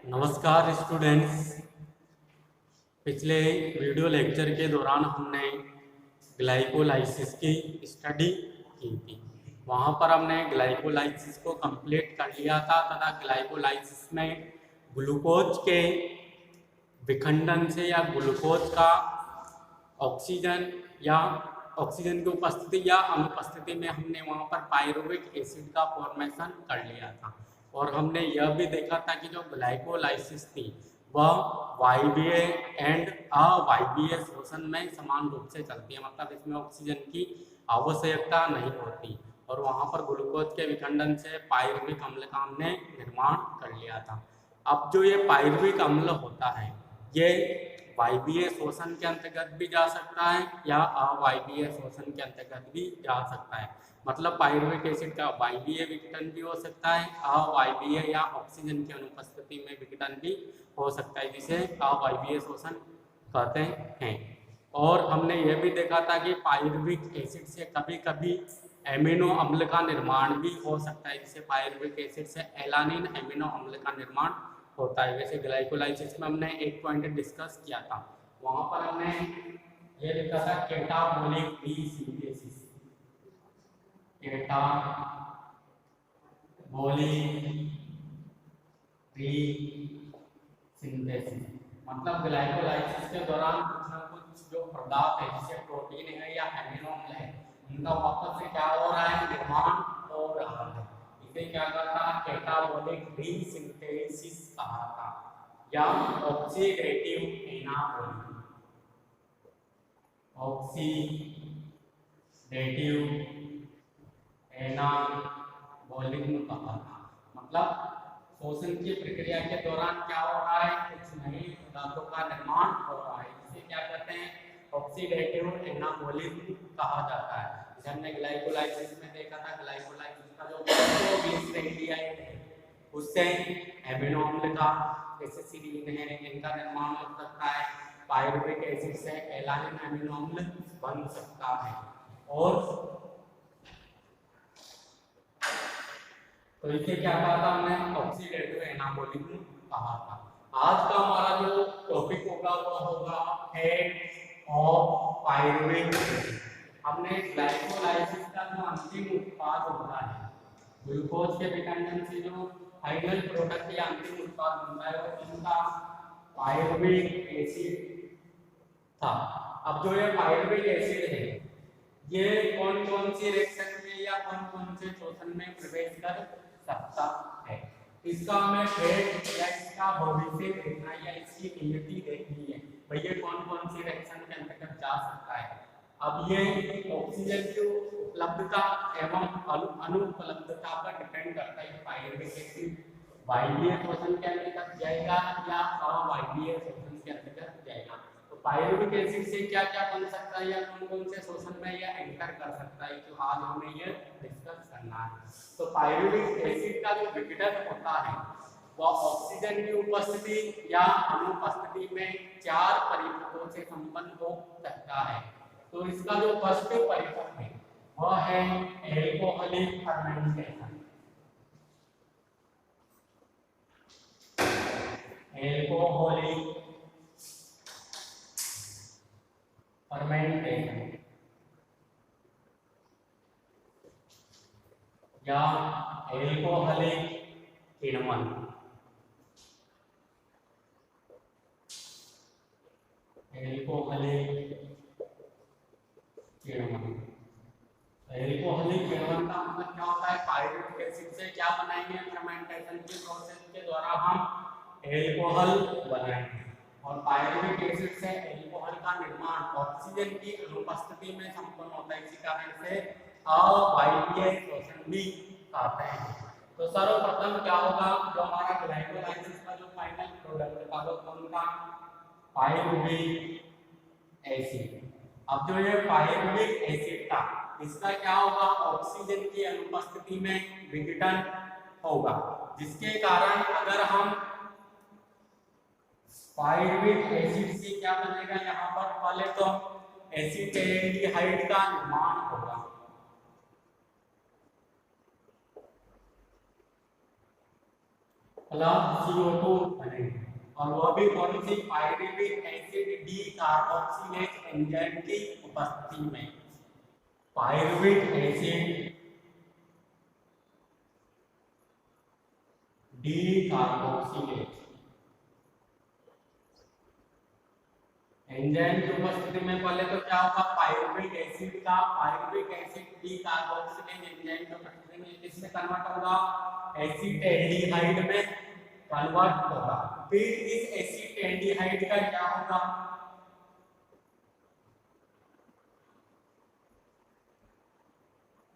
नमस्कार स्टूडेंट्स। पिछले video lecture के दौरान हमने ग्लाइकोलाइसिस की स्टडी की थी। वहाँ पर हमने ग्लाइकोलाइसिस को कंप्लीट कर लिया था तथा ग्लाइकोलाइसिस में ग्लूकोज के विखंडन से या ग्लूकोज का ऑक्सीजन या ऑक्सीजन की उपस्थिति या अनुपस्थिति में हमने वहाँ पर पायरुविक एसिड का फॉर्मेशन कर लिया था। और हमने यह भी देखा था कि जो ग्लाइकोलाइसिस थी वह वायवीय एंड अवायवीय शोषण में समान रूप से चलती है, मतलब इसमें ऑक्सीजन की आवश्यकता नहीं होती। और वहाँ पर ग्लूकोज के विखंडन से पायरुविक अम्ल का हमने निर्माण कर लिया था। अब जो ये पायरुविक अम्ल होता है ये वायवीय शोषण के अंतर्गत भी जा सकता है या अवायवीय शोषण के अंतर्गत भी जा सकता है। मतलब पायरुविक एसिड का वायवीय विघटन भी हो सकता है, अवायवीय या ऑक्सीजन की अनुपस्थिति में विघटन भी हो सकता है, जिसे अवायवीय शोषण कहते हैं। और हमने यह भी देखा था कि पायरुविक एसिड से कभी कभी एमिनो अम्ल का निर्माण भी हो सकता है, जिसे पायरुविक एसिड से एलानिन एमिनो अम्ल का निर्माण होता है। वैसे ग्लाइकोलाइसिस में हमने एक पॉइंट डिस्कस किया था, वहां पर हमने ये लिखा था कैटाबोलिक डीसिंथेसिस। कैटाबोलिक डीसिंथेसिस मतलब ग्लाइकोलाइसिस के दौरान कुछ ना कुछ जो पदार्थ है जैसे प्रोटीन है या एमिनो अम्ल है उनका वापस से क्या हो रहा है, निर्माण हो रहा है। इसे क्या कहता है, कैटाबोलिक डीसिंथेसिस कहा था या ऑक्सीडेटिव एनाबॉलिज्म। ऑक्सीडेटिव एनाबॉलिज्म कहा था। मतलब शोषण की प्रक्रिया के दौरान क्या हो रहा है, कुछ नए पदार्थों का निर्माण हो रहा है, इसे क्या कहते हैं, ऑक्सीडेटिव एनाबॉलिज्म कहा जाता है। जैसे हमने ग्लाइकोलाइसिस में देखा था, ग्लाइकोलाइसिस का जो ग्लाइकोग्लिसरेडियाइड है उससे एमिनो अम्ल का जैसे सीरीन है इनका निर्माण हो सकता है। पायरुविक एसिड से एलानिन एमिनो अम्ल बन सकता है। और तो इसे क्या कहा था हमने, ऑक्सीडेटिव एनाबॉलिज्म कहा था। आज का हमारा जो टॉपिक होगा वो होगा हेड ऑफ पायरुविक एसिड। हमने ग्लाइकोलाइसिस का जो अंतिम उत्पाद होता है ग्लूकोज के विखंडन से जो फाइनल प्रोडक्ट या अंतिम उत्पाद बनता है वो इनका पायरुविक एसिड था। अब जो ये पायरुविक एसिड है ये कौन कौन सी रिएक्शन में या कौन कौन से शोषण में प्रवेश कर सकता है, इसका हमें फेट या इसका भविष्य देखना है या इसकी नियति देखनी है। भैया कौन कौन सी रिएक्शन के अंतर्गत जा सकता है। अब ये ऑक्सीजन की उपलब्धता एवं अनुपलब्धता पर डिपेंड करता है। पायरुविक एसिड वायवीय शोषण के अंतर्गत जाएगा या अवायवीय शोषण के अंतर्गत जाएगा। तो पायरुविक एसिड से क्या क्या बन सकता है या कौन कौन से शोषण में यह एंटर कर सकता है, तो आज हमें यह डिस्कस करना है। तो पायरुविक एसिड का जो विघटन होता है वह ऑक्सीजन की उपस्थिति या अनुपस्थिति में 4 परिपथों से संपन्न हो सकता है। तो इसका जो फर्स्ट परिपथ है वह है एल्कोहलिक फर्मेंटेशन। एल्कोहलिक फर्मेंटेशन या एल्कोहलिक किण्वन। एल्कोहलिक किण्वन, एल्कोहलिक किण्वन का मतलब क्या होता है, पायरुविक एसिड से क्या बनाएंगे, फर्मेंटेशन की प्रोसेस के द्वारा हम एल्कोहल बनाएंगे। और पायरुविक एसिड से एल्कोहल का निर्माण ऑक्सीजन की अनुपस्थिति में संपन्न होता है, इसी कारण से अवायवीय शोषण भी कहते हैं। तो सर्वप्रथम क्या होगा, जो हमारा ग्लाइकोलाइसिस का जो फाइनल प्रोडक्ट था वो कौन था, पायरुविक एसिड। अब जो ये पायरुविक एसिड था इसका क्या होगा, ऑक्सीजन की अनुपस्थिति में विघटन होगा, जिसके कारण अगर हम पायरुविक एसिड से क्या बनेगा, यहाँ पर पहले तो एसिटेल्डिहाइड का निर्माण होगा। प्लस CO2 बनेगा, और वह भी कौन सी, pyruvate acid decarboxylase enzyme की उपस्थिति में। Pyruvate acid decarboxylase enzyme की उपस्थिति में पहले तो क्या होगा, pyruvate acid decarboxylase enzyme की उपस्थिति में किसमें कन्वर्ट होगा, एसिटेल्डिहाइड में कन्वर्ट होगा। फिर इस एसिटेल्डिहाइड का क्या होगा,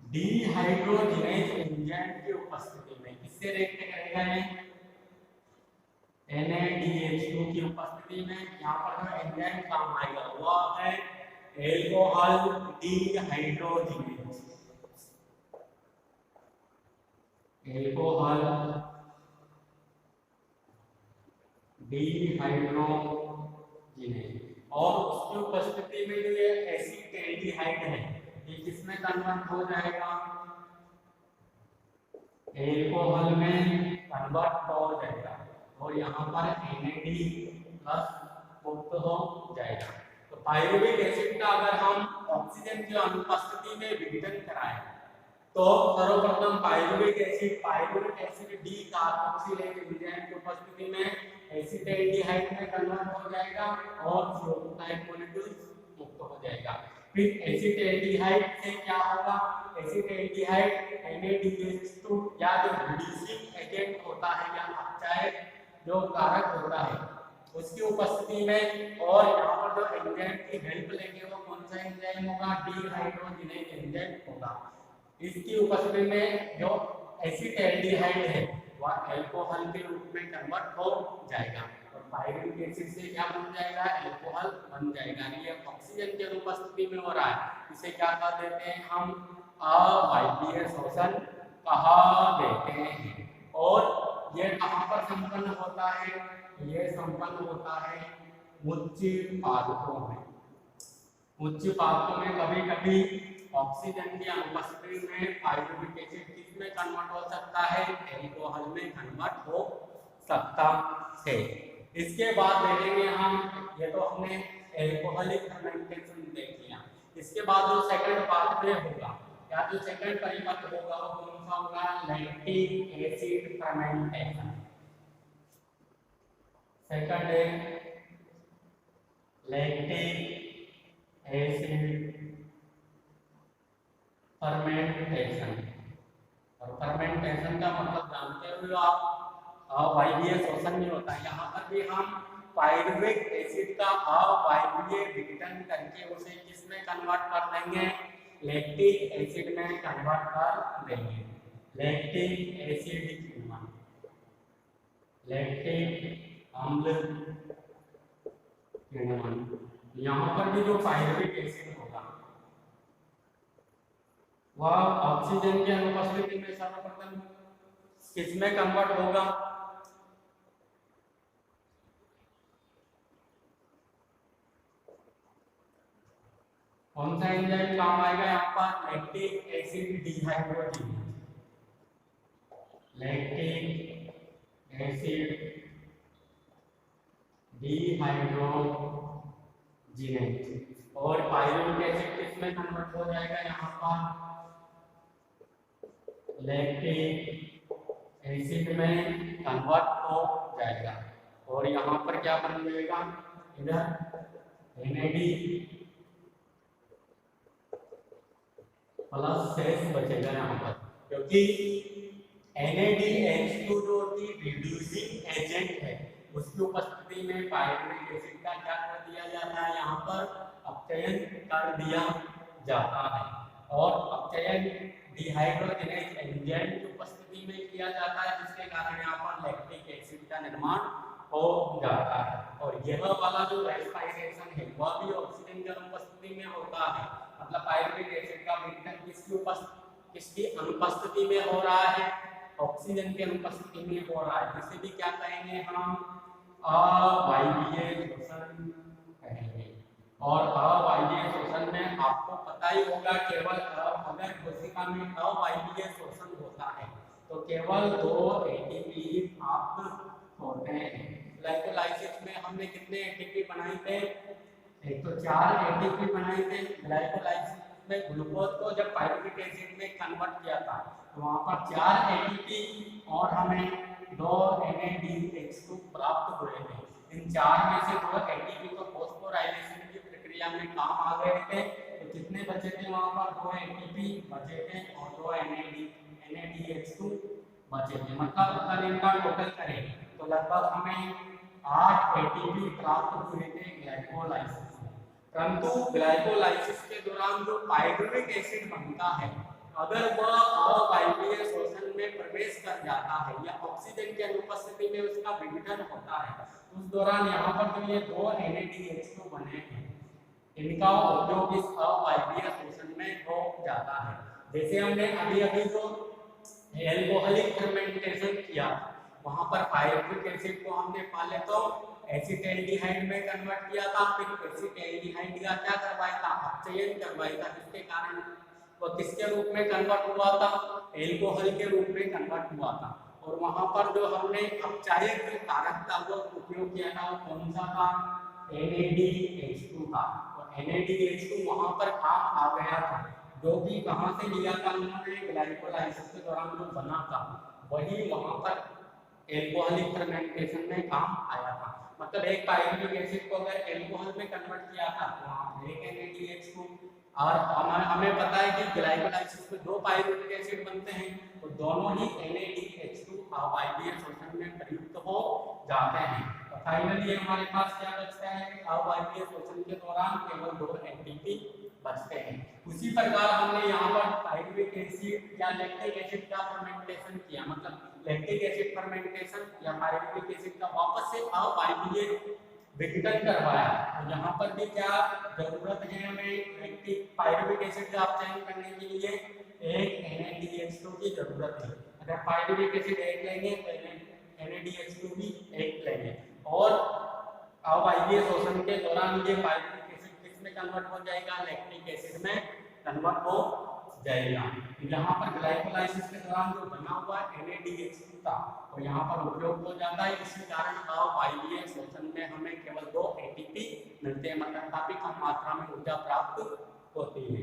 डीहाइड्रोजिनेज एंजाइम की उपस्थिति में किससे रिएक्ट करेगा, NaDH2 की उपस्थिति में। यहाँ पर जो एंजाइम काम आएगा वह है एल्कोहल डीहाइड्रोजिनेज, एल्कोहल डीहाइड्रोजिनेज, और उसकी उपस्थिति में जो ये एसिटेल्डिहाइड है ये किसमें कन्वर्ट हो जाएगा, एल्कोहल में कन्वर्ट हो जाएगा, और यहाँ पर NAD प्लस मुक्त हो जाएगा। तो पायरुवेट एसिड का अगर हम ऑक्सीजन की अनुपस्थिति में विघटन कराएं तो सर्वप्रथम pyruvate acid decarboxylase enzyme की उपस्थिति में एसिटेल्डिहाइड में कन्वर्ट हो जाएगा और CO2 टाइप मॉलिक्यूल्स मुक्त हो जाएगा। फिर एसिटेल्डिहाइड से क्या होगा, एसिटेल्डिहाइड NADH2 या जो रिड्यूसिंग एजेंट होता है या अपचायक जो कारक होता है उसकी उपस्थिति में, और यहाँ पर जो एंजाइम की हेल्प लेंगे वो कौन सा एंजाइम होगा, डीहाइड्रोजिनेज एंजाइम होगा। इसकी उपस्थिति में जो एसिटेल्डिहाइड है वह एल्कोहल के रूप में कन्वर्ट हो जाएगा, और पायरुवेट एसिड से क्या बन जाएगा, एल्कोहल बन जाएगा। ये ऑक्सीजन की अनुपस्थिति में हो रहा है, इसे क्या कह देते हैं हम, अवायवीय शोषण कहा देते हैं। और ये कहाँ पर संपन्न होता है, ये संपन्न होता है उच्च पादपों में। उच्च पादपों में कभी कभी ऑक्सीजन की अनुपस्थिति में पायरुवेट एसिड किसमें कन्वर्ट हो सकता है, एल्कोहल में कन्वर्ट हो सकता है। इसके बाद देखेंगे हम, ये तो हमने एल्कोहलिक फर्मेंटेशन देख लिया। इसके बाद जो सेकंड पाथवे होगा या जो सेकंड परिपथ होगा वो कौन सा होगा, लैक्टिक एसिड फर्मेंटेशन। सेकंड है लैक्टिक एसिड फर्मेंटेशन, और फर्मेंटेशन का मतलब जानते हुए आप, अवायवीय शोषण नहीं होता है। यहाँ पर भी हम पायरुवेट एसिड का अवायवीय विघटन करके उसे किसमें कन्वर्ट कर देंगे, लैक्टिक एसिड में कन्वर्ट कर देंगे। लैक्टिक एसिड किण्वन, लैक्टिक अम्ल किण्वन। यहाँ पर भी जो पायरुवेट एसिड होगा वह ऑक्सीजन की अनुपस्थिति में सर्वप्रथम किसमें कन्वर्ट होगा, कौन सा एंजाइम काम आएगा यहाँ पर, lactic acid dehydrogenase, lactic acid dehydrogenase. और पायरुवेट एसिड किसमें कन्वर्ट हो जाएगा, यहाँ पर लैक्टिक एसिड में कन्वर्ट हो जाएगा, और यहाँ पर क्या बन जाएगा, इधर NAD प्लस शेष बचेगा यहाँ पर, क्योंकि NADH2 जो कि रिड्यूसिंग एजेंट है उसकी उपस्थिति में पायरुवेट एसिड का क्या कर दिया जाता है, यहाँ पर अपचयन कर दिया जाता है, और अपचयन डीहाइड्रोजिनेज एंजाइम की उपस्थिति में किया जाता है, जिसके कारण यहाँ पर लैक्टिक एसिड का निर्माण हो जाता है। और यह वाला जो रेस्पिरेशन है वह भी ऑक्सीजन की अनुपस्थिति में होता है, मतलब पायरुवेट एसिड का विघटन किसकी अनुपस्थिति में हो रहा है, ऑक्सीजन की अनुपस्थिति में हो रहा है। इसे भी क्या कहेंगे हम, अवायवीय शोषण कहेंगे। और अवायवीय शोषण में आपको पता ही होगा, केवल अगर कोशिका में अवायवीय शोषण होता है तो केवल 2 एटीपी प्राप्त होते हैं। ग्लाइकोलाइसिस में हमने कितने एटीपी बनाए थे? एक तो 4 एटीपी बनाए थे। ग्लाइकोलाइसिस में ग्लूकोज को जब पायरुविक एसिड में कन्वर्ट किया था तो वहां पर 4 एटीपी और हमें 2 NADH2 प्राप्त हुए थे। इन 4 में से 2 एटीपी तो फॉस्फोराइलेशन की प्रक्रिया में काम आ गए थे, तो कितने बचे थे? वहां पर 2 एटीपी बचे थे और 2 NADH2 बचे थे। मतलब अगर इनका टोटल करें तो लगभग हमें 8 एटीपी प्राप्त हुए थे ग्लाइकोलाइसिस में। परंतु ग्लाइकोलाइसिस के दौरान जो पायरुविक एसिड बनता है, अगर वह अवायवीय शोषण में प्रवेश कर जाता है या ऑक्सीजन की अनुपस्थिति में उसका विघटन होता है, उस दौरान यहाँ पर जो ये 2 NADH2 बने हैं, इनका उपयोग इस अवायवीय शोषण में हो जाता है। जैसे हमने अभी जो एल्कोहलिक फर्मेंटेशन किया, वहां पर पायरुविक एसिड को हमने पहले तो एसिटाल्डिहाइड में कन्वर्ट किया था, फिर एसिटाल्डिहाइड का क्या करवाया था? अपचयन करवाया था, जिसके कारण वो किसके रूप में कन्वर्ट हुआ था? एल्कोहल के रूप में कन्वर्ट हुआ था। और वहां पर जो हमने अपचायक कारक का वो उपयोग किया था, वो कौन सा था? NADH2 था। और NADH2 वहां पर काम आ गया था, जो भी कहां से लिया था उन्होंने? ग्लाइकोलाइसिस के दौरान जो बना था वही वहां पर एल्कोहलिक फर्मेंटेशन में काम आया था। मतलब एक पायरुविक एसिड को अगर एल्कोहल में कन्वर्ट किया था तो वहां एक NADH2, और हमें पता है कि ग्लाइकोलाइसिस में 2 पायरुविक एसिड बनते हैं, तो दोनों ही NADH2 अवायवीय शोषण में प्रयुक्त हो जाते हैं। तो फाइनली हमारे पास क्या बचता है? अवायवीय शोषण के दौरान केवल 2 एटीपी बचते हैं। उसी प्रकार हमने यहाँ पर पायरुविक एसिड या लैक्टिक एसिड का फर्मेंटेशन किया, मतलब लैक्टिक एसिड फर्मेंटेशन या पायरुविक एसिड का वापस से अवायवीय विघटन करवाया। तो यहाँ पर भी क्या जरूरत है हमें? लैक्टिक पायरुविक एसिड का अपचयन करने के लिए एक NADH2 की जरूरत है। अगर पायरुविक एसिड एक लेंगे तो NADH2 भी एक लेंगे, और अवायवीय शोषण के दौरान ये पायरुविक एसिड किसमें कन्वर्ट हो जाएगा? लैक्टिक एसिड में कन्वर्ट हो जाएगा। यहाँ पर ग्लाइकोलाइसिस के दौरान जो बना हुआ NADH2 था तो यहाँ पर उपयोग हो जाता है। इसी कारण अवायवीय शोषण में हमें केवल 2 एटीपी मिलते हैं, मतलब काफी कम मात्रा में ऊर्जा प्राप्त होती है।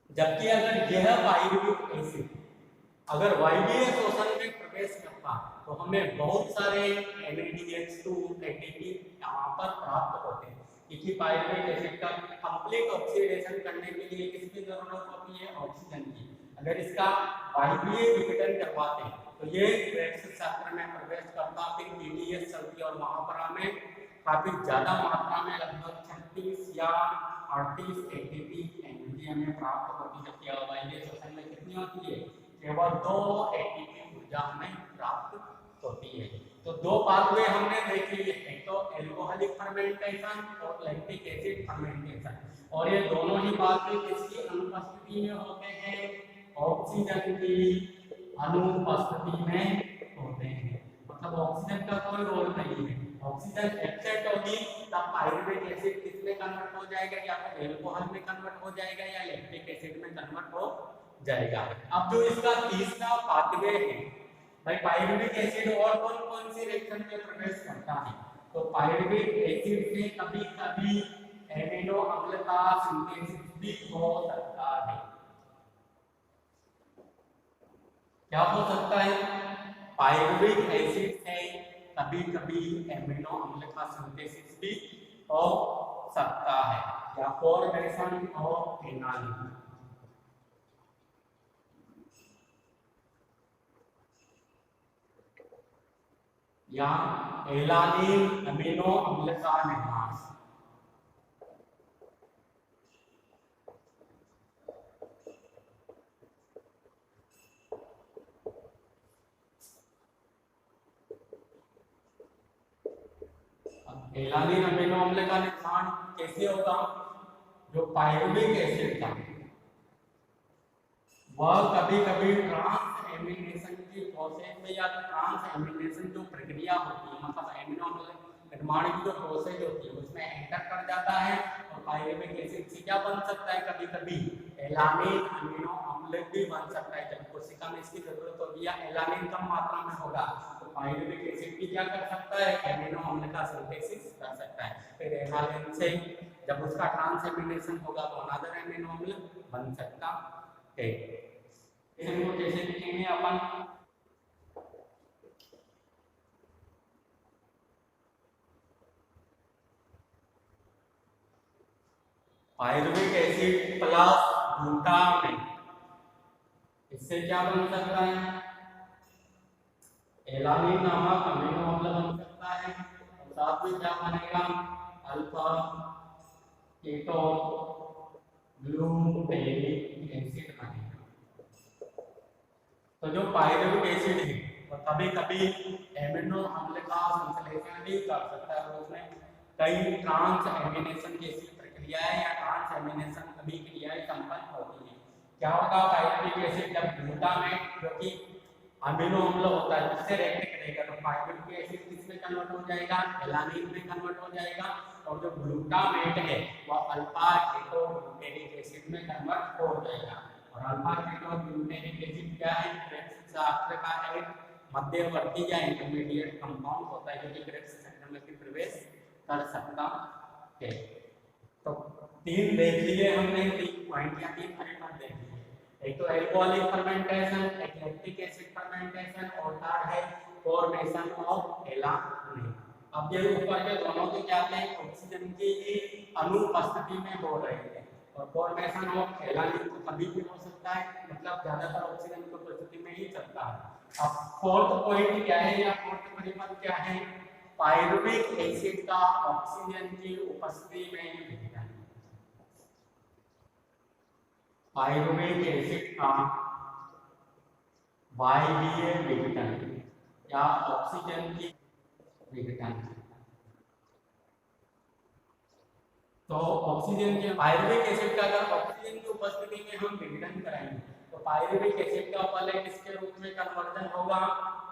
जबकि अगर यह पायरुविक एसिड अगर वायवीय शोषण में प्रवेश करता तो हमें बहुत सारे NADH2 एटीपी यहाँ पर प्राप्त होते हैं, क्योंकि पायरुविक एसिड का कंप्लीट ऑक्सीडेशन करने के लिए किसकी जरूरत होती है? ऑक्सीजन की। अगर इसका वायवीय विघटन करवाते हैं तो ये क्रेब्स चक्र में प्रवेश करता, फिर PDS चलती और वहां पर हमें काफी ज्यादा मात्रा में लगभग 36 या 38 एटीपी एनर्जी हमें प्राप्त होती, जबकि अवायवीय शोषण में कितनी होती है? केवल 2 एटीपी ऊर्जा हमें प्राप्त होती है। तो 2 पाथवे हमने देख लिए, एक तो एल्कोहलिक फर्मेंटेशन और लैक्टिक एसिड फर्मेंटेशन, और ये दोनों ही पाथवे किसकी अनुपस्थिति में होते हैं? ऑक्सीजन की अनुपस्थिति में होते हैं। मतलब ऑक्सीजन का कोई रोल नहीं है। ऑक्सीजन एब्सेंट होगी तब पायरुविक एसिड किसमें कन्वर्ट हो जाएगा? या तो एल्कोहल में कन्वर्ट हो जाएगा या लैक्टिक एसिड में कन्वर्ट हो जाएगा। अब जो इसका तीसरा पाथवे है भाई, पायरुविक एसिड और कौन सी रिएक्शन में प्रवेश करता है? तो पायरुविक एसिड से कभी कभी एमिनो अम्ल का सिंथेसिस भी हो सकता है। क्या हो सकता है? पायरुविक एसिड से कभी कभी एमिनो अम्ल का सिंथेसिस भी हो सकता है, या फॉर्मेशन ऑफ एनालिन या एलानिन अमीनो अम्ल का निर्माण। एलानिन अमीनो अम्ल का निर्माण कैसे होगा? जो पायरुविक एसिड था वह कभी कभी ट्रांस एमिनेशन की प्रोसेस में, या ट्रांस एमिनेशन जो प्रक्रिया होती है, मतलब एमिनो अम्ल निर्माण की जो प्रोसेस होती है उसमें एंटर कर जाता है, और पायरुविक एसिड से क्या बन सकता है? कभी कभी एलानिन अमीनो अम्ल अम्ल भी बन सकता है जब कोशिका में इसकी जरूरत होगी या एलानिन कम मात्रा में होगा तो पाइरुविक एसिड भी क्या कर सकता है, एमिनो अम्ल का सिंथेसिस कर सकता है। फिर एमालिन से जब उसका ट्रांसएमिनेशन होगा तो अनदर एमिनो अम्ल बन सकता है। इसको कैसे लिखेंगे अपन, पाइरुविक एसिड प्लस ग्लूटामेट, इससे क्या बन सकता है, एलानिन नामक अमीनो अम्ल बन सकता है और साथ में क्या बनेगा, अल्फा कीटो ग्लूटेनिक एसिड बनेगा। तो जो पाइरुविक एसिड है वो कभी कभी एमिनो अम्ल का संश्लेषण भी कर सकता है और उसमें कई ट्रांसएमिनेशन जैसी प्रक्रियाएं या ट्रांसएमिनेशन सभी क्रियाएं संपन्न होती हैं। क्या होगा, पाइरुविक एसिड जब ग्लूटामेट जो कि अमीनो अम्ल होता है उससे रिएक्ट करेगा तो पाइरुविक एसिड किसमें कन्वर्ट हो जाएगा, एलानिन में कन्वर्ट हो जाएगा और जो ग्लूटामेट है वह अल्फा कीटो ग्लूटेनिक एसिड में कन्वर्ट हो जाएगा। और अल्फा कीटो ग्लूटेनिक एसिड क्या है, क्रेब्स चक्र का एक मध्यवर्ती या इंटरमीडिएट कंपाउंड होता है जो कि क्रेब्स चक्र में भी प्रवेश कर सकता है। तो तीन देख लिए हमने, तीन पॉइंट या तीन परिणाम देख लिए, एक तो एल्कोहलिक फर्मेंटेशन, एक लैक्टिक एसिड फर्मेंटेशन और थर्ड है फॉर्मेशन ऑफ एलानिन। अब ये ऊपर के दोनों तो क्या थे, ऑक्सीजन की अनुपस्थिति में हो रहे हैं और फॉर्मेशन ऑफ एलानिन तो कभी भी हो सकता है, मतलब ज्यादातर ऑक्सीजन की उपस्थिति में ही चलता है। अब फोर्थ पॉइंट क्या है या फोर्थ परिणाम क्या है, पाइरुविक एसिड का ऑक्सीजन की उपस्थिति में विघटन। पाइरुविक एसिड का वायवीय विघटन या ऑक्सीजन की विघटन। तो ऑक्सीजन के पाइरुविक एसिड का अगर ऑक्सीजन की उपस्थिति में हम विघटन कराएंगे तो पाइरुविक एसिड का पहले किसके रूप में कन्वर्जन होगा,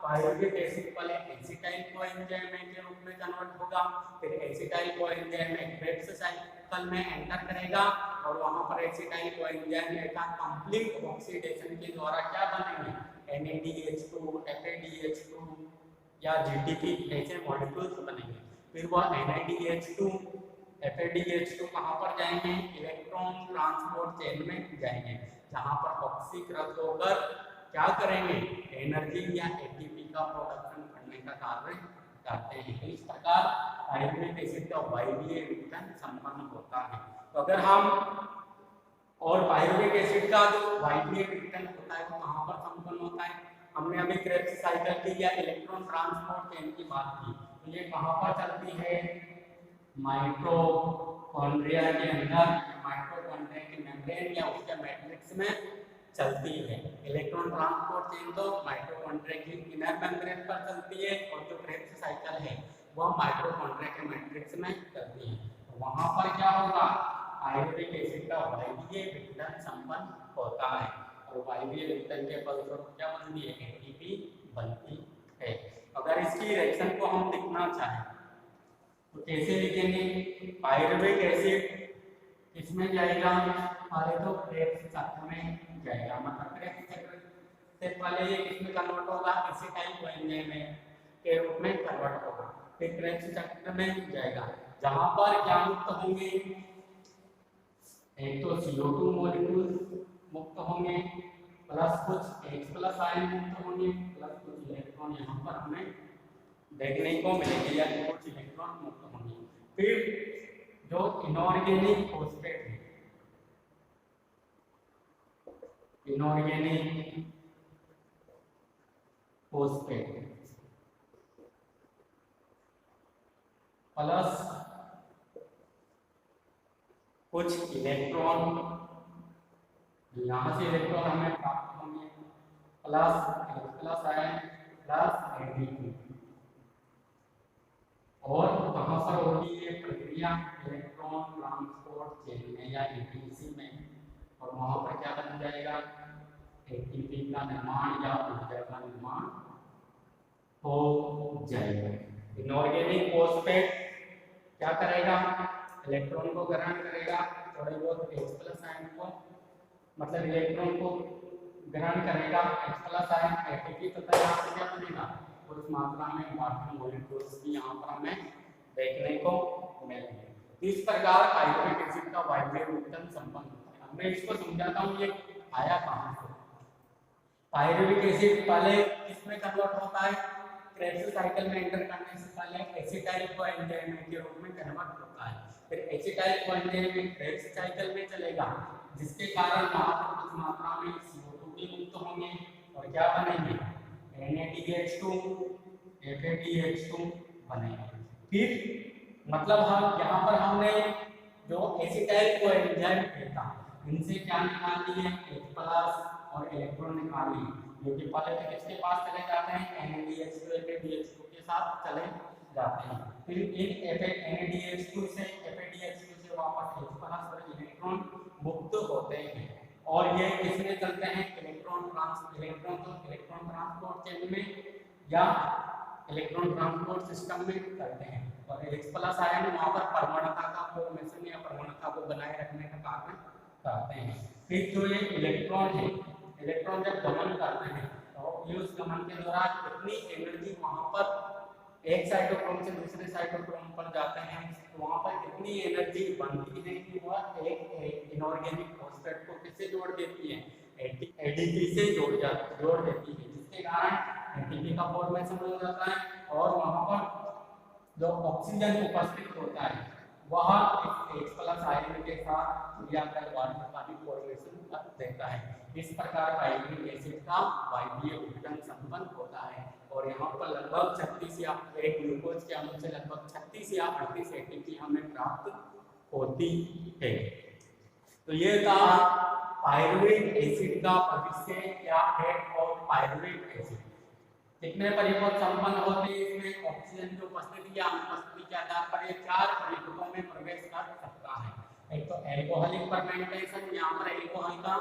पाइरुविक एसिड पहले एसिटाइल कोएंजाइम के रूप में कन्वर्ट होगा, फिर एसिटाइल कोएंजाइम क्रेब्स साइकिल में एंटर करेगा और वहां पर एसिटाइल कोएंजाइम का कंप्लीट ऑक्सीडेशन के द्वारा क्या बनेंगे, NADH2, FADH2 या GTP ऐसे मॉलिक्यूल्स बनेंगे। फिर वह NADH2 FADH2 कहां पर जाएंगे, इलेक्ट्रॉन ट्रांसपोर्ट चेन में जाएंगे जहां पर ऑक्सीकृत होकर क्या करेंगे, एनर्जी या एटीपी का प्रोडक्शन करने का कार्य करते हैं। इस प्रकार पाइरुविक एसिड का वायवीय विघटन संपन्न होता है। तो अगर हम और पाइरुविक एसिड का जो वायवीय विघटन होता है वो कहां पर संपन्न होता है, हमने अभी क्रेब्स साइकिल की या इलेक्ट्रॉन ट्रांसपोर्ट चेन की बात की, तो ये कहां पर चलती है, माइटोकॉन्ड्रिया के अंदर, माइटोकॉन्ड्रिया की मेम्ब्रेन या उसके मैट्रिक्स में चलती है। इलेक्ट्रॉन ट्रांसपोर्ट चेन तो माइटोकॉन्ड्रिया की इनर मेम्ब्रेन पर चलती है और जो क्रेब्स साइकिल है वह माइटोकॉन्ड्रिया के मैट्रिक्स में चलती है। तो वहां पर क्या होगा, पाइरुविक एसिड का वायवीय विघटन संपन्न होता है और वायवीय विघटन के फलस्वरूप क्या बनती है, एटीपी बनती है। अगर इसकी रिएक्शन को हम लिखना चाहें तो कैसे लिखेंगे, पाइरुविक एसिड इसमें जाएगा, पहले तो क्रेब्स चक्र में जाएगा, मतलब क्रेब्स चक्र से पहले ये किसमें कन्वर्ट होगा, एसिटाइल कोएंजाइम के रूप में कन्वर्ट होगा, फिर क्रेब्स चक्र में जाएगा जहां पर क्या मुक्त होंगे, एक तो CO2 मॉलिक्यूल मुक्त होंगे प्लस कुछ H+ आयन मुक्त होंगे प्लस कुछ इलेक्ट्रॉन यहाँ पर हमें देखने को मिलेंगे या कुछ इलेक्ट्रॉन मुक्त होंगे। फिर जो इनऑर्गेनिक फॉस्फेट है, इनऑर्गेनिक फॉस्फेट प्लस कुछ इलेक्ट्रॉन, यहाँ से इलेक्ट्रॉन हमें प्राप्त होंगे प्लस आयन प्लस एडीपी, और कहां पर होगी ये प्रक्रिया, इलेक्ट्रॉन ट्रांसपोर्ट चेन में या ETC में, और वहां पर क्या बन जाएगा, एटीपी का निर्माण या ऊर्जा का निर्माण हो जाएगा। इनऑर्गेनिक फॉस्फेट क्या करेगा, इलेक्ट्रॉन को ग्रहण करेगा, थोड़े बहुत H+ आयन को मतलब इलेक्ट्रॉन को ग्रहण करेगा H+ आयन एटीपी, तथा यहाँ से क्या बनेगा, उस मात्रा में वाटर मॉलिक्यूल्स भी यहाँ पर हमें देखने को मिलेंगे। इस प्रकार पायरुविक एसिड का वायवीय विघटन संपन्न होता है। अब मैं इसको समझाता हूँ ये आया कहाँ से। पायरुविक एसिड पहले किसमें कन्वर्ट होता है, क्रेब्स साइकिल में एंटर करने से पहले एसिटाइल कोएंजाइम के रूप में कन्वर्ट होता है। फिर एसिटाइल कोएंजाइम क्रेब्स साइकिल में चलेगा, जिसके कारण वहां पर कुछ मात्रा में CO2 भी मुक्त होंगे और क्या बनेंगे, NaDH2 FADH2 बनेगा। फिर मतलब हम यहाँ पर हमने जो एसिटाइल कोएंजाइम था इनसे क्या निकाल लिए, H+ और इलेक्ट्रॉन निकाल लिए, जो कि पहले तो किसके पास चले जाते हैं, NaDH2 FADH2 के साथ चले जाते हैं। फिर इन NaDH2 से FADH2 से वापस H+ और इलेक्ट्रॉन मुक्त होते हैं और ये किसमें चलते हैं, इलेक्ट्रॉन ट्रांसपोर्ट चेन में या इलेक्ट्रॉन ट्रांसपोर्ट सिस्टम में करते हैं। और H+ आयन वहां पर परमाणुता का फॉर्मेशन या परमाणुता को बनाए रखने का कार्य करते हैं। फिर जो ये इलेक्ट्रॉन है, इलेक्ट्रॉन जब गमन करते हैं तो उस गमन के दौरान कितनी एनर्जी वहां पर एक साइटोक्रोम से दूसरे साइटोक्रोम पर जाते हैं, तो वहां पर कितनी एनर्जी बनती है कि वह एक इनऑर्गेनिक फॉस्फेट को किससे जोड़ देती है, एडीपी से जोड़ देती है, जिसके कारण एटीपी का फॉर्मेशन हो जाता है और वहां पर जो ऑक्सीजन उपस्थित होता है वह H+ आयन के साथ क्रिया कर वाटर का भी फॉर्मेशन कर देता है। इस प्रकार पायरुविक एसिड का वायवीय विघटन संपन्न होता है और यहाँ पर लगभग 36 या एक ग्लूकोज के अणु से लगभग 36 या 38 एटीपी हमें प्राप्त होती है। तो ये था पायरुविक एसिड का भविष्य क्या है। और पायरुविक एसिड कितने परिपथ संपन्न होते हैं, इसमें ऑक्सीजन की उपस्थिति या अनुपस्थिति के आधार पर ये 4 परिपथों में प्रवेश कर सकता है। एक तो एल्कोहलिक फर्मेंटेशन, यहाँ पर एल्कोहल का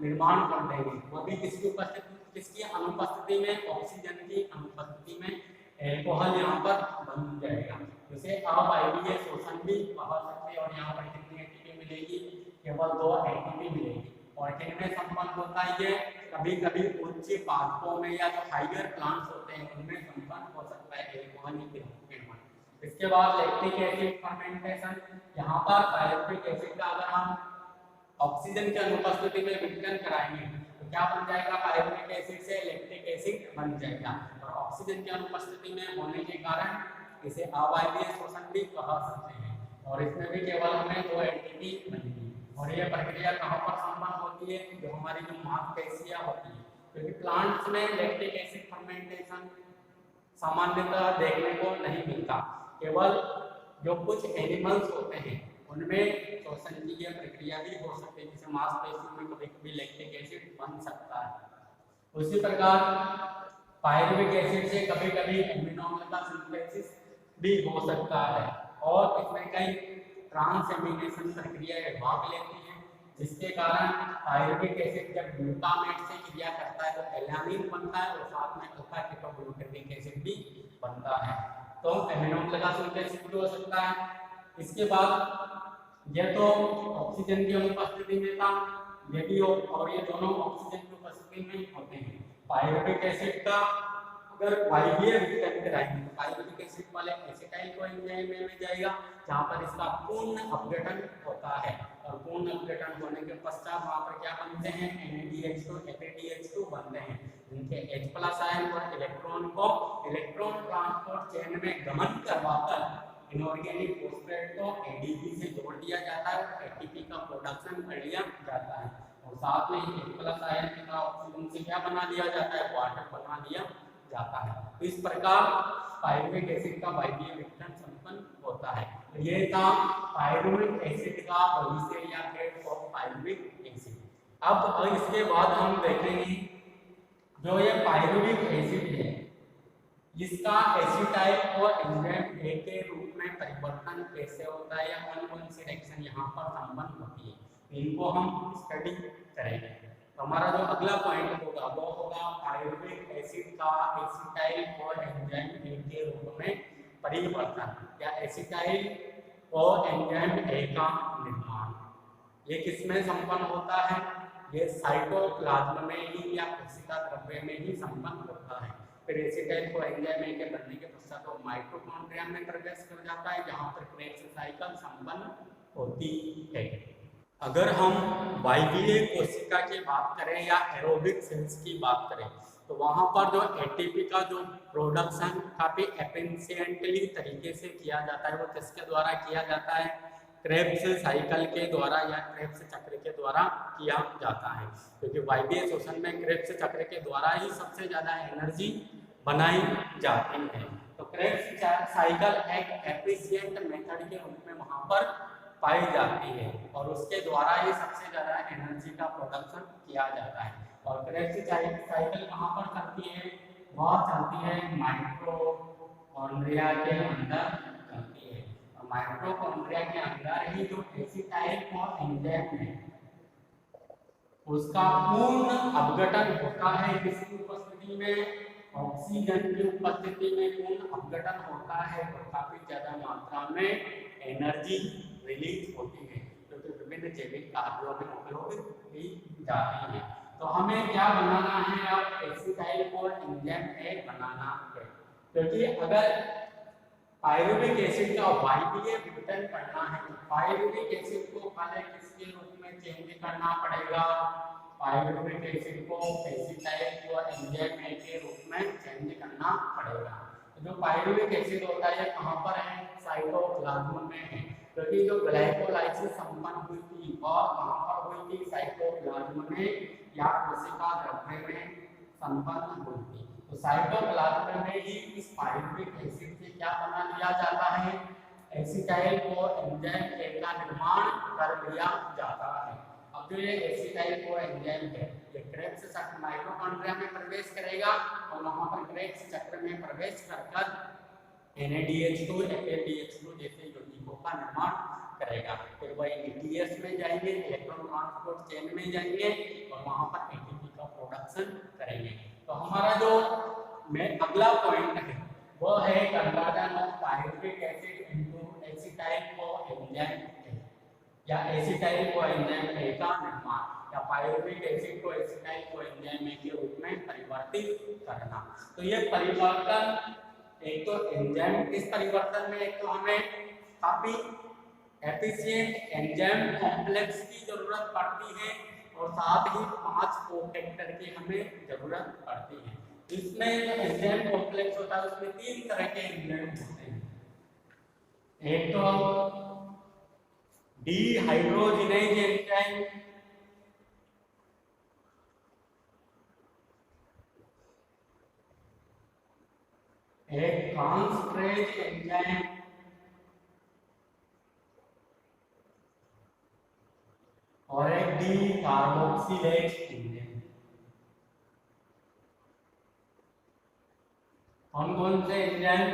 निर्माण कर देंगे, वो भी किसकी उपस्थिति, किसकी अनुपस्थिति में, ऑक्सीजन की अनुपस्थिति में एल्कोहल यहाँ पर बन जाएगा। इसे अवायवीय शोषण भी कहा सकते हैं। और यहाँ पर कितनी एटीपी मिलेगी, केवल 2 एटीपी मिलेगी। और किनमें संपन्न होता है ये, कभी कभी उच्च पादपों में या जो हाइयर प्लांट्स होते हैं उनमें संपन्न हो सकता है एल्कोहल निर्माण। इसके बाद लैक्टिक एसिड फर्मेंटेशन, यहाँ पर पायरुविक एसिड का अगर हम ऑक्सीजन की अनुपस्थिति में विघटन कराएंगे तो क्या बन जाएगा, पायरुविक एसिड से लैक्टिक एसिड बन जाएगा। और ऑक्सीजन की अनुपस्थिति में होने के कारण इसे अवायवीय शोषण भी कहा सकते हैं। और इसमें भी केवल हमें 2 एटीपी मिलेगी। और यह प्रक्रिया कहाँ पर संपन्न होती है, जो हमारी जो मांसपेशियां होती है, क्योंकि प्लांट्स में लैक्टिक एसिड फर्मेंटेशन सामान्यतः देखने को नहीं मिलता, केवल जो कुछ एनिमल्स होते हैं उनमें शोषण की यह प्रक्रिया भी हो सकती है, जिसे मांसपेशियों में कभी कभी लैक्टिक एसिड बन सकता है। उसी प्रकार पायरुविक एसिड से कभी कभी एमिनो अम्ल का सिंथेसिस भी हो सकता है और इसमें कई ट्रांसएमिनेशन प्रक्रियाएं भाग लेती हैं, जिसके कारण पायरुविक एसिड जब ग्लूटामेट से क्रिया करता है तो एलानिन बनता है और साथ में अल्फा केटोग्लूटामिक एसिड भी बनता है। तो एमिनो अम्ल का सिंथेसिस भी हो सकता है। इसके बाद यह तो ऑक्सीजन की अनुपस्थिति में था, ये भी और ये दोनों ऑक्सीजन की उपस्थिति में होते हैं। पायरुविक एसिड का अगर वायवीय विघटन कराएंगे तो पायरुविक एसिड वाले एसिटाइल कोएंजाइम में जाएगा, जहां पर इसका पूर्ण अपघटन होता है। और पूर्ण अपघटन होने के पश्चात वहां पर क्या बनते हैं, NaDH2 FADH2 बनते हैं, जिनके H+ आयन और इलेक्ट्रॉन को इलेक्ट्रॉन ट्रांसपोर्ट चेन में गमन करवाकर इनऑर्गेनिक फॉस्फेट को एडीपी से जोड़ दिया जाता है और एटीपी का प्रोडक्शन कर लिया जाता है। और साथ में H+ आयन का ऑक्सीजन से क्या बना दिया जाता है, वाटर बना दिया जाता है। तो इस प्रकार पायरुविक एसिड का वायवीय विघटन संपन्न होता है। तो ये था पायरुविक एसिड का भविष्य या फेट ऑफ पायरुविक एसिड। अब इसके बाद हम देखेंगे जो ये पायरुविक एसिड है इसका एसिटाइल और एंजाइम A के रूप में परिवर्तन कैसे होता है या कौन-कौन सी रिएक्शन यहाँ पर संपन्न होती है, इनको हम स्टडी करेंगे। तो हमारा जो अगला पॉइंट होगा वो होगा पायरुविक एसिड का एसिटाइल और एंजाइम A के रूप में परिवर्तन या एसिटाइल और एंजाइम A का निर्माण। ये किसमें संपन्न होता है, ये साइटोप्लाज्म में ही या कोशिका द्रव्य में ही संपन्न होता है। फिर एसिटाइल को एंजाइम के बनने के पश्चात वो माइटोकॉन्ड्रिया में प्रवेश कर जाता है, जहाँ पर क्रेब्स साइकिल संपन्न होती है। अगर हम वायवीय कोशिका की बात करें या एरोबिक सेल्स की बात करें, तो वहाँ पर जो एटीपी का जो प्रोडक्शन काफ़ी एफिशिएंटली तरीके से किया जाता है, वो किसके द्वारा किया जाता है? क्रेब्स साइकिल के द्वारा या क्रेब्स चक्र के द्वारा किया जाता है, क्योंकि वायवीय शोषण में क्रेब्स चक्र के द्वारा ही सबसे ज़्यादा एनर्जी बनाई जाती है। तो क्रेब्स साइकिल एक एफिशिएंट मेथड के रूप में वहाँ पर पाई जाती है और उसके द्वारा ही सबसे ज़्यादा एनर्जी का प्रोडक्शन किया जाता है। और क्रेब्स साइकिल कहाँ पर चलती है? वह चलती है माइटोकॉन्ड्रिया के अंदर चलती है। और माइटोकॉन्ड्रिया के अंदर ही जो एसिटाइल कोएंजाइम है उसका पूर्ण अपघटन होता है। किसकी उपस्थिति में? ऑक्सीजन की उपस्थिति में पूर्ण अपघटन होता है और काफी ज्यादा मात्रा में एनर्जी रिलीज होती है, जो कि विभिन्न जैविक कार्यों में उपयोग की जाती है। तो हमें क्या बनाना है? अब एसिटाइल कोएंजाइम ए बनाना है, क्योंकि अगर पायरुविक एसिड का वायवीय विघटन करना है तो पायरुविक एसिड को पहले किसके रूप में चेंज करना पड़ेगा? पायरुविक एसिड को एसिटाइल कोएंजाइम ए के रूप में चेंज करना पड़ेगा। तो जो पायरुविक एसिड होता है कहाँ पर है? साइटोप्लाज्म में है, क्योंकि जो ग्लाइकोलाइसिस संपन्न हुई थी वह कहाँ पर हुई थी? साइटोप्लाज्म में या कोशिका द्रव्य में संपन्न हुई थी। तो साइटोप्लाज्म में ही इस पायरुविक एसिड से क्या बना लिया जाता है? एसिटाइल कोएंजाइम ए का निर्माण कर लिया जाता है। अब जो ये एसिटाइल कोएंजाइम है ये क्रेब्स चक्र माइटोकॉन्ड्रिया में प्रवेश करेगा और वहां पर क्रेब्स चक्र में प्रवेश कर NADH2 FADH2 जैसे यौगिकों का निर्माण करेगा। फिर वह ETS में जाएंगे, इलेक्ट्रॉन ट्रांसपोर्ट चेन में जाएंगे और वहां पर ATP का प्रोडक्शन करेंगे। तो हमारा जो अगला पॉइंट है वो है conversion of pyruvic acid into acetyl coenzyme या एसिटाइल कोएंजाइम ए का निर्माण या पायरुविक एसिड को एसिटाइल कोएंजाइम ए के रूप में परिवर्तित करना। तो ये परिवर्तन एक तो एंजाइम, इस परिवर्तन में एक तो हमें काफी एफिशिएंट एंजाइम कॉम्प्लेक्स की जरूरत पड़ती है और साथ ही 5 कोफैक्टर की हमें जरूरत पड़ती है। इसमें जो एंजाइम कॉम्प्लेक्स होता है उसमें 3 तरह के एंजाइम होते हैं। एक तो डिहाइड्रोजिनेज एंजाइम, एक ट्रांसफरेज एंजाइम और एक डी कार्बोक्सिलेज एंजाइम। कौन कौन से एंजाइम?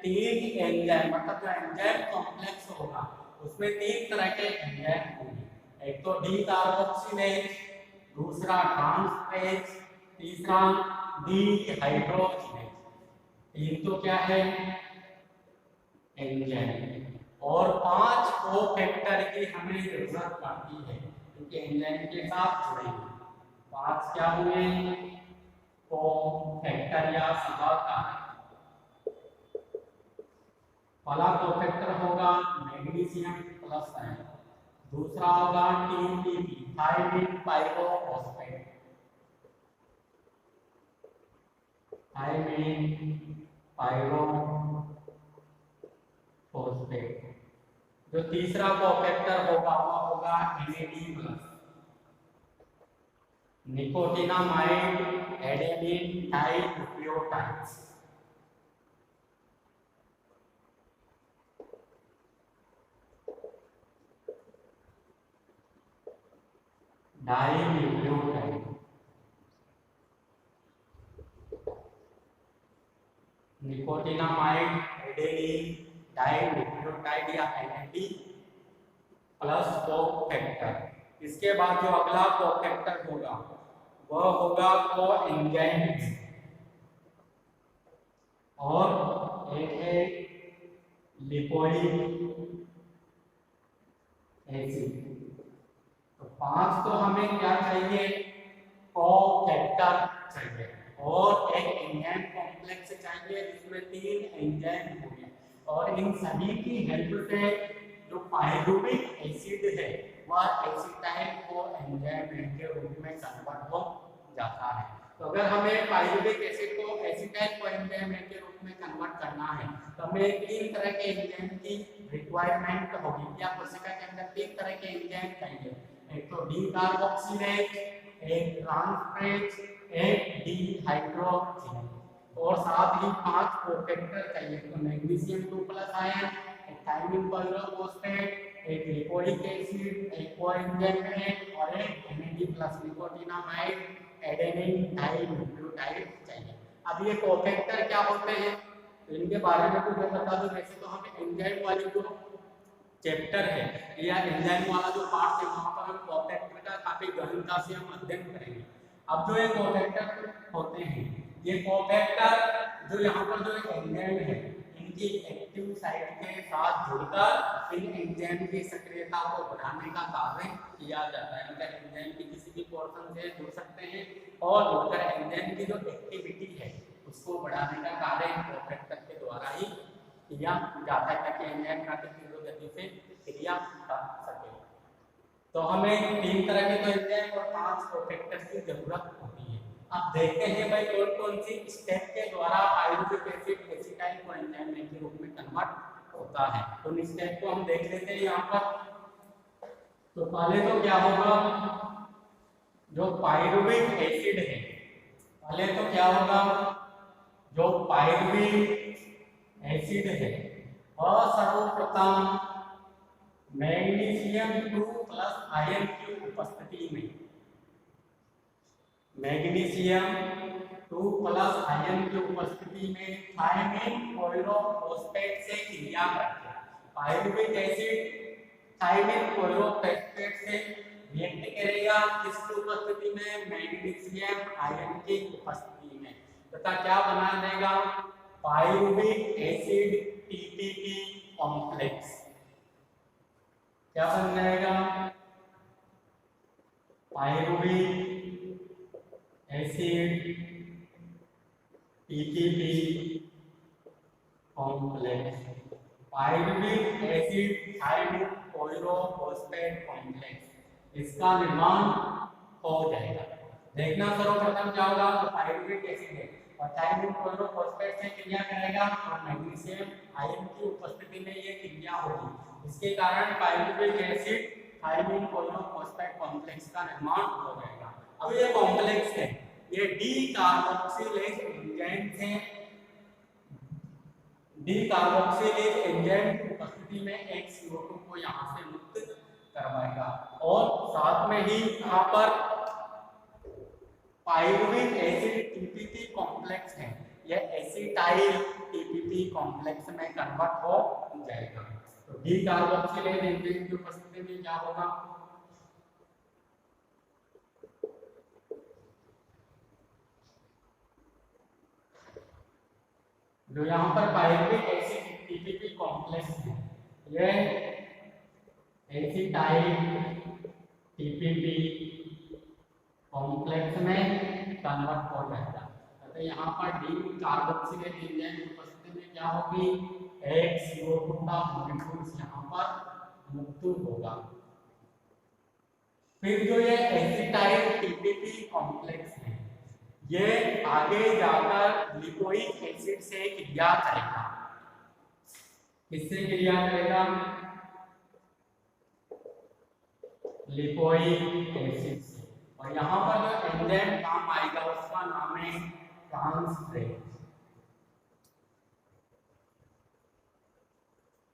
3 एंजाइम, मतलब जो एंजाइम कॉम्प्लेक्स होगा उसमें 3 तरह के एंजाइम होंगे। एक तो डी कार्बोक्सिलेज, दूसरा ट्रांसफरेज, तीसरा डिहाइड्रोजिनेज। तीन तो क्या है? एंजाइम। और 5 कोफैक्टर की हमें जरूरत पड़ती है क्योंकि एंजाइम के साथ जुड़े हैं। 5 क्या हुए? कोफैक्टर या सहायक। पहला कोफैक्टर होगा मैग्नीशियम प्लस आयन, दूसरा होगा TPP thiamine pyrophosphate, thiamine pyrophosphate. जो तीसरा कोफैक्टर होगा वो होगा NAD+, nicotinamide adenine dinucleotides. Dinucleotide, nicotinamide adenine dinucleotide या NAD+ कोफैक्टर। इसके बाद जो अगला कोफैक्टर होगा वह होगा कोएंजाइम और एक है लिपोइक एसिड। तो 5 तो हमें क्या चाहिए, कोफैक्टर चाहिए और एक एंजाइम कॉम्प्लेक्स चाहिए जिसमें 3 एंजाइम होंगे और इन सभी की हेल्प से जो पाइरुविक एसिड है वह एसिटाइल को एंजाइम के रूप में कन्वर्ट हो जाता है। तो अगर हमें पाइरुविक एसिड को एसिटाइल को एंजाइम के रूप में कन्वर्ट करना है तो हमें 3 तरह के एंजाइम की रिक्वायरमेंट होगी। या कोशिका के अंदर 3 तरह के एंजाइम चाहिए, एक तो डी कार्बोक्सिलेज, एक ट्रांसफरेज, एक डिहाइड्रोजिनेज और साथ ही 5 कोफैक्टर चाहिए, तो मैग्नीशियम 2+ आयन, एक थायमिन पॉलीफॉस्फेट, एक लिपोइक एसिड, एक कोएंजाइम और एक NAD+ निकोटिनामाइड एडेनिन डाइन्यूक्लियोटाइड चाहिए। अब ये कोफैक्टर क्या होते हैं तो इनके बारे में तो मैं बता दूं। वैसे तो हम एंजाइम वाली जो चैप्टर है या एंजाइम वाला जो पार्ट है वहां पर हम कोफैक्टर का काफी गहनता से हम अध्ययन करेंगे। अब जो ये कोफैक्टर होते हैं, ये कोफैक्टर जो यहाँ पर जो एंजाइम है इनकी एक्टिव साइट के साथ जुड़कर इन एंजाइम की सक्रियता को बढ़ाने का कार्य किया जाता है। मतलब एंजाइम की किसी भी पोर्शन से जुड़ सकते हैं और जुड़कर एंजाइम की जो एक्टिविटी है उसको बढ़ाने का कार्य कोफैक्टर के द्वारा ही किया जाता है ताकि एंजाइम काफी तीव्र गति से क्रिया कर सके। तो हमें 3 तरह के तो एंजाइम और 5 कोफैक्टर की जरूरत होती है। अब देखते हैं भाई कौन कौन सी स्टेप के द्वारा pyruvic acid acetyl co enzyme के रूप में कन्वर्ट होता है। तो इन स्टेप को हम देख लेते हैं यहाँ पर। तो पहले तो क्या होगा, जो पाइरुविक एसिड है, पहले तो क्या होगा, जो पाइरुविक एसिड है और सर्वप्रथम मैग्नीशियम 2+ आयन की उपस्थिति में, मैग्नीशियम 2+ आयन की उपस्थिति में थायमिन पॉलीफॉस्फेट से क्रिया करते हैं। पाइरुविक एसिड थायमिन पॉलीफॉस्फेट से रिएक्ट करेगा किसकी उपस्थिति में, मैग्नीशियम आयन की उपस्थिति में, तथा क्या बना देगा, पाइरुविक एसिड TPP कॉम्प्लेक्स। क्या बन जाएगा, pyruvic acid TPP complex, pyruvic acid thiamine polyphosphate complex, इसका निर्माण हो जाएगा। देखना सर्वप्रथम क्या होगा, तो पाइरुविक एसिड है और थायमिन पॉलीफॉस्फेट से क्रिया करेगा और मैग्नीशियम आयन की उपस्थिति में ये क्रिया होगी। इसके कारण pyruvic acid thiamine polyphosphate complex का निर्माण हो जाएगा। अब ये कॉम्प्लेक्स है, ये डी कार्बोक्सिलेज एंजाइम से, डी कार्बोक्सिलेज एंजाइम की उपस्थिति में एक CO2 को यहाँ से मुक्त करवाएगा और साथ में ही यहाँ पर पाइरुविक एसिड TPP कॉम्प्लेक्स है, यह एसिटाइल TPP कॉम्प्लेक्स में कन्वर्ट हो जाएगा। तो डी कार्बोक्सिलेज एंजाइम की उपस्थिति में क्या होगा, जो यहाँ पर पाइरुविक एसिड TPP कॉम्प्लेक्स है, यह एसिटाइल TPP कॉम्प्लेक्स में कन्वर्ट हो जाएगा। तो यहाँ पर डी कार्बोक्सिलेज एंजाइम की उपस्थिति में क्या होगी, एक CO2 का मॉलिक्यूल यहाँ पर मुक्त होगा। फिर जो ये एसिटाइल TPP कॉम्प्लेक्स है, ये आगे जाकर लिपोइक एसिड से क्रिया करेगा। किससे क्रिया करेगा, लिपोइक एसिड से, और यहाँ पर जो एंजाइम काम आएगा उसका नाम है ट्रांसफरेज।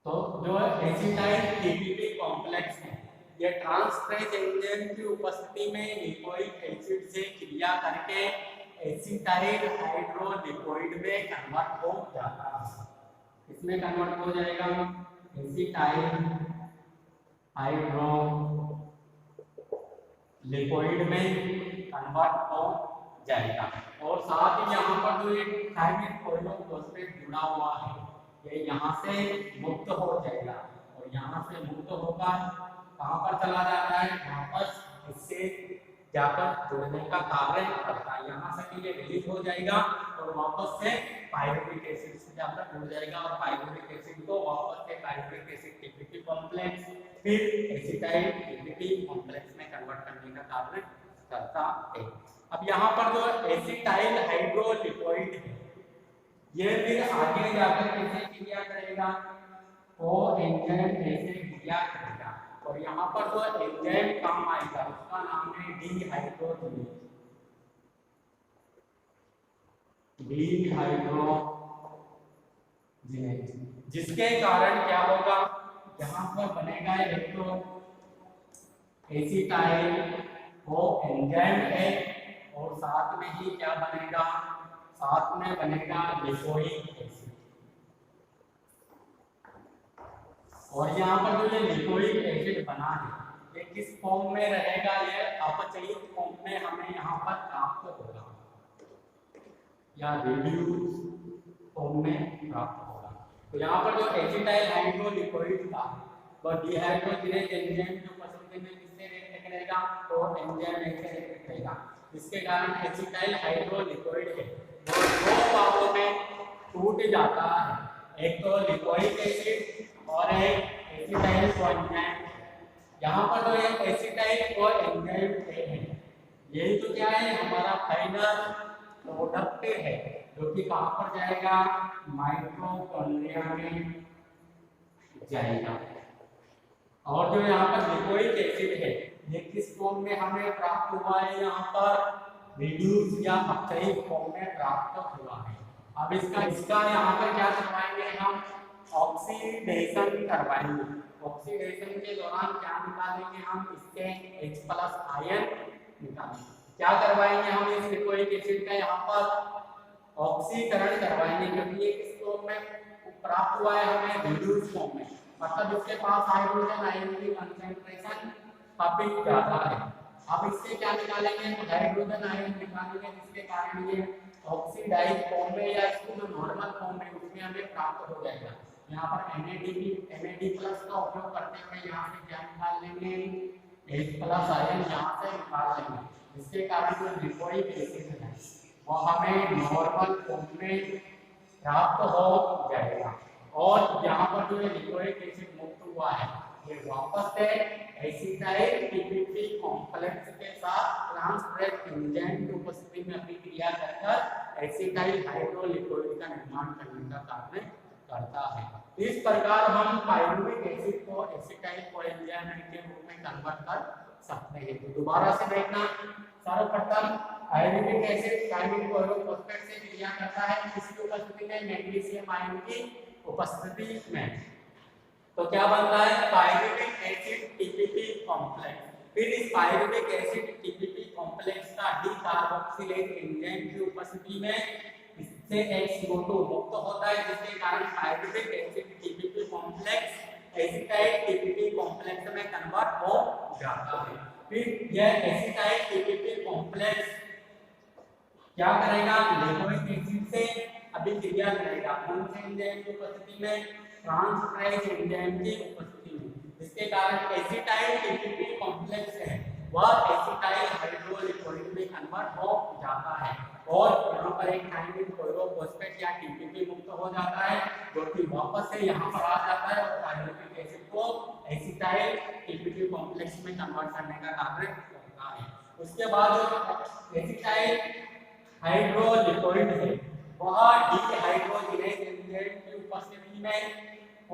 तो जो एसिटाइल TPP कॉम्प्लेक्स है, ये ट्रांसफरेज एंजाइम की उपस्थिति में लिपोइक एसिड से क्रिया करके एसिटाइल हाइड्रोलिपोइड में कन्वर्ट हो जाता है। इसमें कन्वर्ट हो जाएगा, एसिटाइल हाइड्रो लिपोइड में कन्वर्ट हो जाएगा। और साथ ही यहाँ पर जो एक थायमिन पॉलीफॉस्फेट जुड़ा हुआ है, ये यहाँ से मुक्त हो जाएगा और यहाँ से मुक्त होकर कहाँ पर चला जाता है, वापस जाकर जुड़ने का कार्य करता है। यहाँ से भी ये रिलीज हो जाएगा और वापस से पायरुविक एसिड से जाकर जुड़ जाएगा और पायरुविक एसिड को वापस से पायरुविक एसिड टीपीपी कॉम्प्लेक्स फिर एसिटाइल टीपीपी कॉम्प्लेक्स में कन्वर्ट करने का कार्य करता है। अब यहाँ पर जो एसिटाइल हाइड्रोलिपोइड है ये फिर आगे जाकर कैसे क्रिया करेगा, को एंजाइम ऐसे क्रिया करेगा और यहाँ पर जो एंजाइम काम आएगा उसका नाम है डीहाइड्रोजिनेज। जिसके कारण क्या होगा, यहाँ पर बनेगा एक तो एसिटाइल को एंजाइम है और साथ में ही क्या बनेगा, साथ में बनेगा लिपोइक एसिड। और यहाँ पर जो ये लिपोइक एसिड बना है ये किस फॉर्म में रहेगा, ये अपचयित फॉर्म में हमें यहाँ पर प्राप्त होगा या रिड्यूस फॉर्म में प्राप्त होगा। तो यहाँ पर जो एसिटाइल हाइड्रोलिपोइड था वह डिहाइड्रोजिनेज एंजाइम की उपस्थिति में किससे रिएक्ट करेगा, तो एंजाइम से रिएक्ट करेगा। इसके कारण एसिटाइल हाइड्रोलिपोइड है वो दो भागों में टूट जाता है, एक तो लिपोइक एसिड और एक एसिटाइल कोएंजाइम। यहाँ पर जो एक एसिटाइल कोएंजाइम है यही तो क्या है, हमारा फाइनल प्रोडक्ट है जो कि कहाँ पर जाएगा, माइटोकॉन्ड्रिया में जाएगा। और जो यहाँ पर लिपोइक एसिड है ये किस फॉर्म में हमें प्राप्त हुआ है, यहाँ पर रिड्यूस या अपचयित फॉर्म में प्राप्त हुआ है। अब इसका यहाँ पर क्या करवाएंगे, हम ऑक्सीडेशन करवाएंगे। ऑक्सीडेशन के दौरान क्या निकालेंगे, हम इससे H+ आयन निकालेंगे। क्या करवाएंगे, हम इस लिपोइक एसिड का यहाँ पर ऑक्सीकरण करवाएंगे क्योंकि ये किस फॉर्म में प्राप्त हुआ है, हमें रिड्यूस फॉर्म में, मतलब इसके पास हाइड्रोजन आयन की कंसंट्रेशन काफी ज्यादा है। अब इससे क्या निकालेंगे, तो हाइड्रोजन आयन निकालेंगे जिसके कारण ये ऑक्सीडाइज फॉर्म में या इसको जो नॉर्मल फॉर्म में उसमें हमें प्राप्त हो जाएगा। यहाँ पर NAD+ का उपयोग करते हुए यहाँ से क्या निकाल लेंगे, H+ आयन यहाँ से निकाल लेंगे, जिसके कारण जो लिपोइक एसिड है वो हमें नॉर्मल फॉर्म में प्राप्त हो जाएगा। और यहाँ पर जो लिपोइक एसिड मुक्त हुआ है ये वापस से एसिटाइल टीपीपी कॉम्प्लेक्स के साथ ट्रांसफरेज एंजाइम की उपस्थिति में अभिक्रिया कर एसिटाइल हाइड्रोलिपोइड का निर्माण करने का कार्य करता है। इस प्रकार हम पायरुविक एसिड को एसिटाइल कोएंजाइम के रूप में कन्वर्ट कर सकते हैं। तो दोबारा से देखना, सर्वप्रथम पायरुविक एसिड थायमिन क्लोरोफॉस्फेट से क्रिया करता है किसकी उपस्थिति में, मैग्नीशियम आयन की उपस्थिति में। तो क्या बनता है, पायरुविक एसिड टीपीपी कॉम्प्लेक्स। फिर इस पायरुविक एसिड टीपीपी कॉम्प्लेक्स का डीकार्बोक्सिलेज एंजाइम की उपस्थिति में इससे H2O मुक्त होता है, जिसके कारण pyruvic acid TPP complex acetyl TPP complex में कन्वर्ट हो जाता है। फिर यह एसिटाइल टीपीपी कॉम्प्लेक्स क्या करेगा, लिपोइक एसिड से अभिक्रिया करेगा कौन से एंजाइम की उपस्थिति में, ट्रांसफरेज एंजाइम की उपस्थिति में, जिसके कारण एसिटाइल टीपीपी कॉम्प्लेक्स है वह एसिटाइल हाइड्रोलिपोइड में कन्वर्ट हो जाता है और यहाँ पर एक थायमिन क्लोरोफॉस्फेट या टीपीपी मुक्त हो जाता है जो कि वापस से यहाँ पर आ जाता है और पायरुविक एसिड को एसिटाइल टीपीपी कॉम्प्लेक्स में कन्वर्ट करने का कार्य करता है। उसके बाद एसिटाइल हाइड्रोलिपोइड है वह डीहाइड्रोजिनेज एंजाइम की उपस्थिति में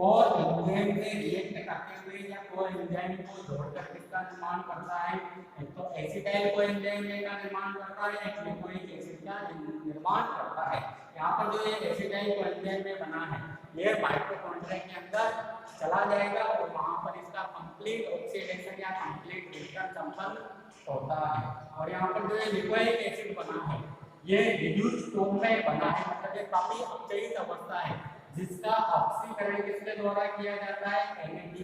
और एंजाइम से रिएक्ट करते हुए या कोएंजाइम को जोड़कर किसका निर्माण करता है, एक तो एसिटाइल कोएंजाइम का निर्माण करता है, एक लिपोइक एसिड का निर्माण करता है। यहाँ पर जो ये एसिटाइल कोएंजाइम में बना है ये माइटोकॉन्ड्रिया के अंदर चला जाएगा और वहाँ पर इसका कंप्लीट ऑक्सीडेशन या कंप्लीट रिडक्शन संपन्न होता है। और यहाँ पर जो ये लिपोइक एसिड बना है ये रिड्यूस फॉर्म में बना है, मतलब ये काफी अपचयित अवस्था है जिसका ऑक्सीकरण किसके द्वारा किया जाता है, NAD+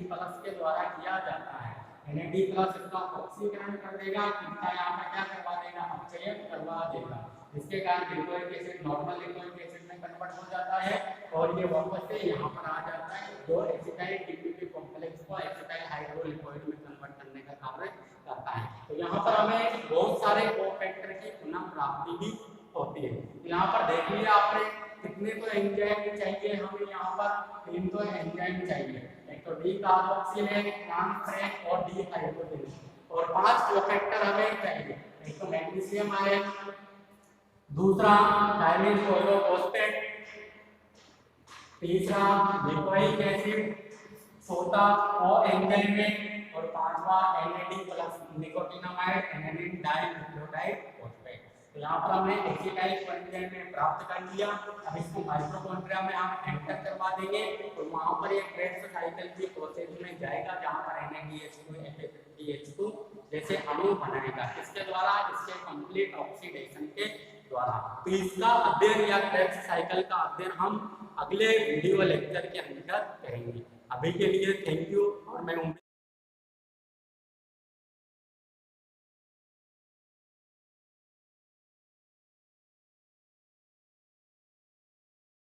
के द्वारा किया जाता है। NAD+ इसका ऑक्सीकरण कर देगा, इसका यहाँ पर क्या करवा देगा, अपचयन करवा देगा, जिसके कारण lipoic acid normal lipoic acid में कन्वर्ट हो जाता है और ये वापस से यहाँ पर आ जाता है जो एसिटाइल टीपीपी कॉम्प्लेक्स को एसिटाइल हाइड्रोलिपोइड में कन्वर्ट करने का कार्य करता है। तो यहाँ पर हमें बहुत सारे कोफैक्टर की पुनः प्राप्ति भी होती है। तो यहाँ पर देख लिया आपने कितने तो एंजाइम चाहिए हमें, यहाँ पर 3 तो एंजाइम चाहिए, एक तो डी कार्बोक्सिलेज, ट्रांसफरेज और डी हाइड्रोजनेज, और 5 कोफैक्टर हमें चाहिए, एक तो मैग्नीशियम आयन, दूसरा थायमिन क्लोरोफॉस्फेट, तीसरा लिपोइक एसिड, चौथा ओ एंजाइम, और पांचवा NAD plus nicotinamide adenine dinucleotide phosphate. तो यहाँ पर हमने एक्सिटाइल एंजाइम में प्राप्त कर लिया। अब इसको माइटोकॉन्ड्रिया में हम एंटर करवा देंगे और वहां पर एक क्रेब्स साइकिल की प्रोसेस में जाएगा जहां पर NADH2 FADH2 जैसे अणु बनाएगा। किसके द्वारा? इसके कंप्लीट ऑक्सीडेशन के द्वारा। तो इसका अध्ययन या क्रेब्स साइकिल का अध्ययन हम अगले वीडियो लेक्चर के अंदर करेंगे। अभी के लिए थैंक यू, और मैं